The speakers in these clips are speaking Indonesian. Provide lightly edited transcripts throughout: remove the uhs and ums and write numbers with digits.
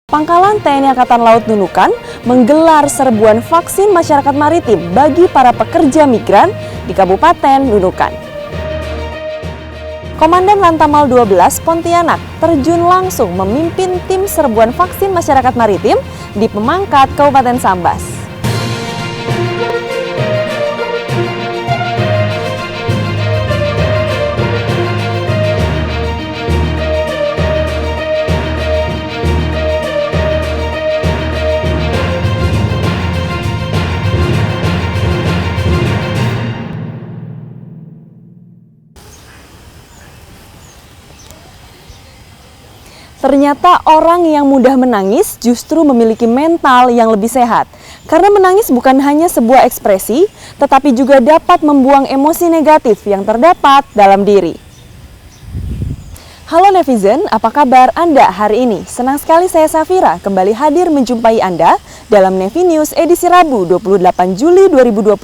Pangkalan TNI Angkatan Laut Nunukan menggelar serbuan vaksin masyarakat maritim bagi para pekerja migran di Kabupaten Nunukan. Komandan Lantamal 12 Pontianak terjun langsung memimpin tim serbuan vaksin masyarakat maritim di Pemangkat, Kabupaten Sambas. Ternyata orang yang mudah menangis justru memiliki mental yang lebih sehat. Karena menangis bukan hanya sebuah ekspresi, tetapi juga dapat membuang emosi negatif yang terdapat dalam diri. Halo netizen, apa kabar Anda hari ini? Senang sekali saya Safira kembali hadir menjumpai Anda dalam Nevi News edisi Rabu 28 Juli 2021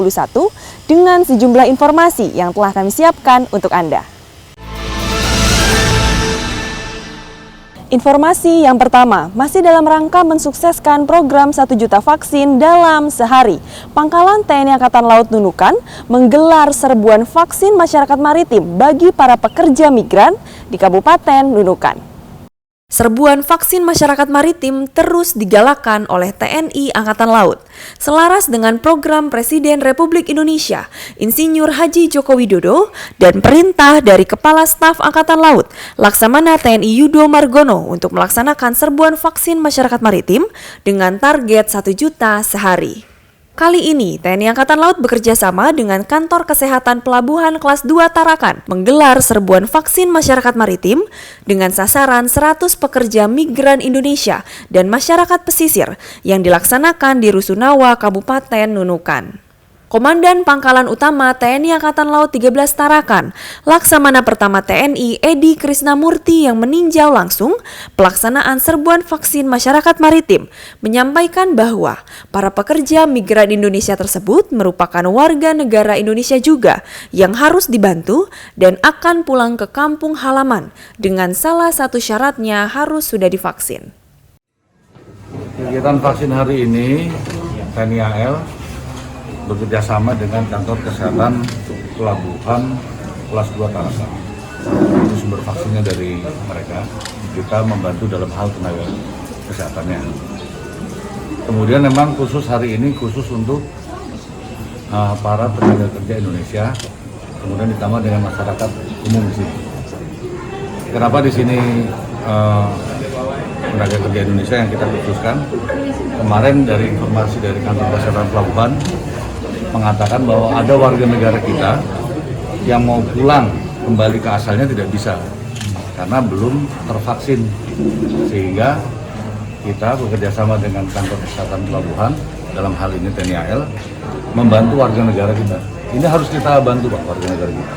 dengan sejumlah informasi yang telah kami siapkan untuk Anda. Informasi yang pertama, masih dalam rangka mensukseskan program 1 juta vaksin dalam sehari, Pangkalan TNI Angkatan Laut Nunukan menggelar serbuan vaksin masyarakat maritim bagi para pekerja migran di Kabupaten Nunukan. Serbuan vaksin masyarakat maritim terus digalakan oleh TNI Angkatan Laut. Selaras dengan program Presiden Republik Indonesia, Insinyur Haji Joko Widodo, dan perintah dari Kepala Staf Angkatan Laut, Laksamana TNI Yudo Margono untuk melaksanakan serbuan vaksin masyarakat maritim dengan target 1 juta sehari. Kali ini, TNI Angkatan Laut bekerja sama dengan Kantor Kesehatan Pelabuhan Kelas 2 Tarakan menggelar serbuan vaksin masyarakat maritim dengan sasaran 100 pekerja migran Indonesia dan masyarakat pesisir yang dilaksanakan di Rusunawa, Kabupaten Nunukan. Komandan Pangkalan Utama TNI Angkatan Laut 13 Tarakan, Laksamana Pertama TNI Edi Krisnamurti yang meninjau langsung pelaksanaan serbuan vaksin masyarakat maritim, menyampaikan bahwa para pekerja migran Indonesia tersebut merupakan warga negara Indonesia juga yang harus dibantu dan akan pulang ke kampung halaman dengan salah satu syaratnya harus sudah divaksin. Kegiatan vaksin hari ini TNI AL bekerjasama dengan Kantor Kesehatan Pelabuhan Kelas 2 Tarakan. Itu sumber vaksinnya dari mereka. Kita membantu dalam hal tenaga kesehatannya. Kemudian memang khusus hari ini khusus untuk para tenaga kerja Indonesia, kemudian ditambah dengan masyarakat umum di sini. Kenapa di sini tenaga kerja Indonesia yang kita khususkan? Kemarin dari informasi dari Kantor Kesehatan Pelabuhan mengatakan bahwa ada warga negara kita yang mau pulang kembali ke asalnya tidak bisa karena belum tervaksin, sehingga kita bekerjasama dengan Kantor Kesehatan Pelabuhan dalam hal ini TNI AL membantu warga negara kita. Ini harus kita bantu Pak, warga negara kita.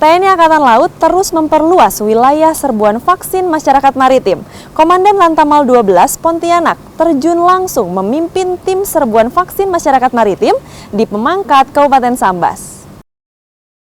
TNI Angkatan Laut terus memperluas wilayah serbuan vaksin masyarakat maritim. Komandan Lantamal 12 Pontianak terjun langsung memimpin tim serbuan vaksin masyarakat maritim di Pemangkat, Kabupaten Sambas.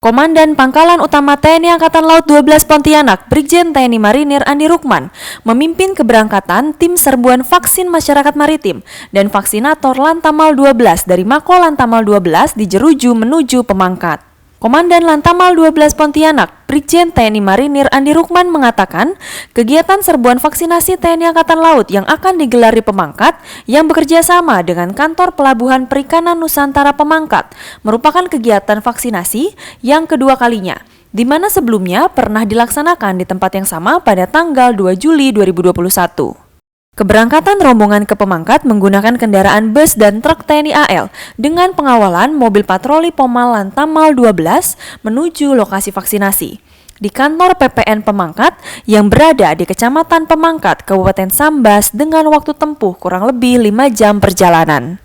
Komandan Pangkalan Utama TNI Angkatan Laut 12 Pontianak, Brigjen TNI Marinir Andi Rukman, memimpin keberangkatan tim serbuan vaksin masyarakat maritim dan vaksinator Lantamal 12 dari Mako Lantamal 12 di Jeruju menuju Pemangkat. Komandan Lantamal 12 Pontianak, Brigjen TNI Marinir Andi Rukman mengatakan, kegiatan serbuan vaksinasi TNI Angkatan Laut yang akan digelar di Pemangkat yang bekerja sama dengan Kantor Pelabuhan Perikanan Nusantara Pemangkat merupakan kegiatan vaksinasi yang kedua kalinya, di mana sebelumnya pernah dilaksanakan di tempat yang sama pada tanggal 2 Juli 2021. Keberangkatan rombongan ke Pemangkat menggunakan kendaraan bus dan truk TNI AL dengan pengawalan mobil patroli Pomal Lantamal 12 menuju lokasi vaksinasi di kantor PPN Pemangkat yang berada di Kecamatan Pemangkat, Kabupaten Sambas dengan waktu tempuh kurang lebih 5 jam perjalanan.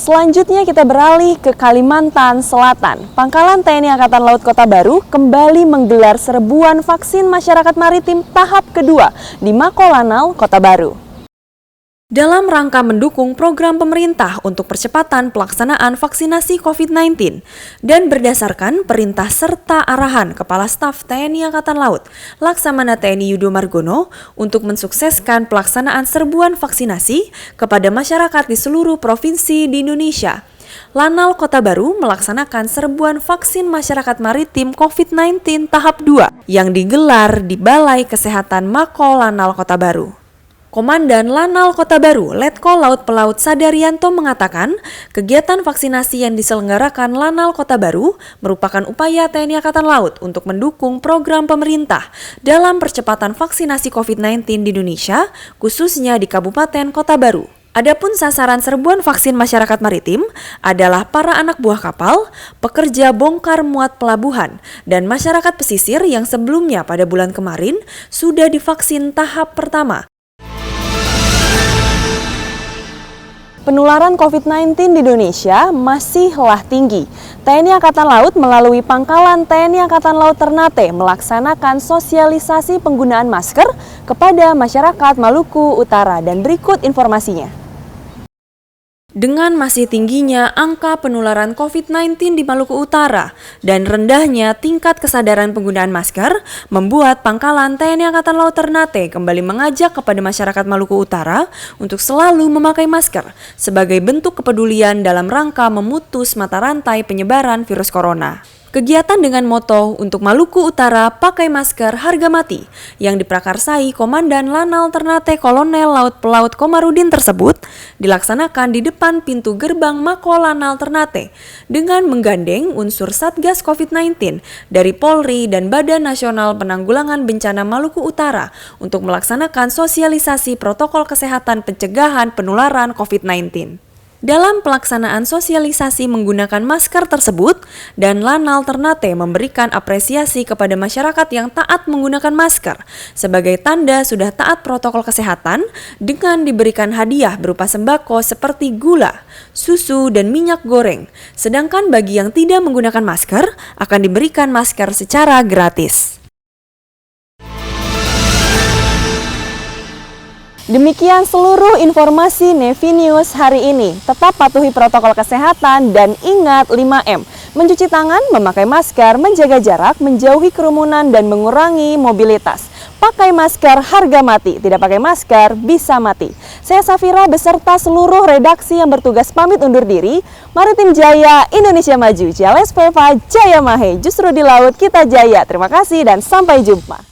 Selanjutnya kita beralih ke Kalimantan Selatan. Pangkalan TNI Angkatan Laut Kota Baru kembali menggelar serbuan vaksin masyarakat maritim tahap kedua di Mako Lanal, Kota Baru. Dalam rangka mendukung program pemerintah untuk percepatan pelaksanaan vaksinasi COVID-19 dan berdasarkan perintah serta arahan Kepala Staf TNI Angkatan Laut, Laksamana TNI Yudo Margono untuk mensukseskan pelaksanaan serbuan vaksinasi kepada masyarakat di seluruh provinsi di Indonesia. Lanal Kota Baru melaksanakan serbuan vaksin masyarakat maritim COVID-19 tahap 2 yang digelar di Balai Kesehatan Mako Lanal Kota Baru. Komandan Lanal Kota Baru, Letkol Laut Pelaut Sadaryanto mengatakan, kegiatan vaksinasi yang diselenggarakan Lanal Kota Baru merupakan upaya TNI Angkatan Laut untuk mendukung program pemerintah dalam percepatan vaksinasi COVID-19 di Indonesia, khususnya di Kabupaten Kota Baru. Adapun sasaran serbuan vaksin masyarakat maritim adalah para anak buah kapal, pekerja bongkar muat pelabuhan, dan masyarakat pesisir yang sebelumnya pada bulan kemarin sudah divaksin tahap pertama. Penularan COVID-19 di Indonesia masihlah tinggi. TNI Angkatan Laut melalui Pangkalan TNI Angkatan Laut Ternate melaksanakan sosialisasi penggunaan masker kepada masyarakat Maluku Utara, dan berikut informasinya. Dengan masih tingginya angka penularan COVID-19 di Maluku Utara dan rendahnya tingkat kesadaran penggunaan masker, membuat Pangkalan TNI Angkatan Laut Ternate kembali mengajak kepada masyarakat Maluku Utara untuk selalu memakai masker sebagai bentuk kepedulian dalam rangka memutus mata rantai penyebaran virus corona. Kegiatan dengan moto untuk Maluku Utara pakai masker harga mati yang diprakarsai Komandan Lanal Ternate Kolonel Laut Pelaut Komarudin tersebut dilaksanakan di depan pintu gerbang Mako Lanal Ternate dengan menggandeng unsur Satgas COVID-19 dari Polri dan Badan Nasional Penanggulangan Bencana Maluku Utara untuk melaksanakan sosialisasi protokol kesehatan pencegahan penularan COVID-19. Dalam pelaksanaan sosialisasi menggunakan masker tersebut, dan Lanal Ternate memberikan apresiasi kepada masyarakat yang taat menggunakan masker sebagai tanda sudah taat protokol kesehatan dengan diberikan hadiah berupa sembako seperti gula, susu, dan minyak goreng. Sedangkan bagi yang tidak menggunakan masker akan diberikan masker secara gratis. Demikian seluruh informasi Nevi News hari ini. Tetap patuhi protokol kesehatan dan ingat 5M. Mencuci tangan, memakai masker, menjaga jarak, menjauhi kerumunan, dan mengurangi mobilitas. Pakai masker harga mati, tidak pakai masker bisa mati. Saya Safira beserta seluruh redaksi yang bertugas pamit undur diri. Maritim Jaya, Indonesia Maju, Jales Peva, Jaya Mahe. Justru di laut kita jaya. Terima kasih dan sampai jumpa.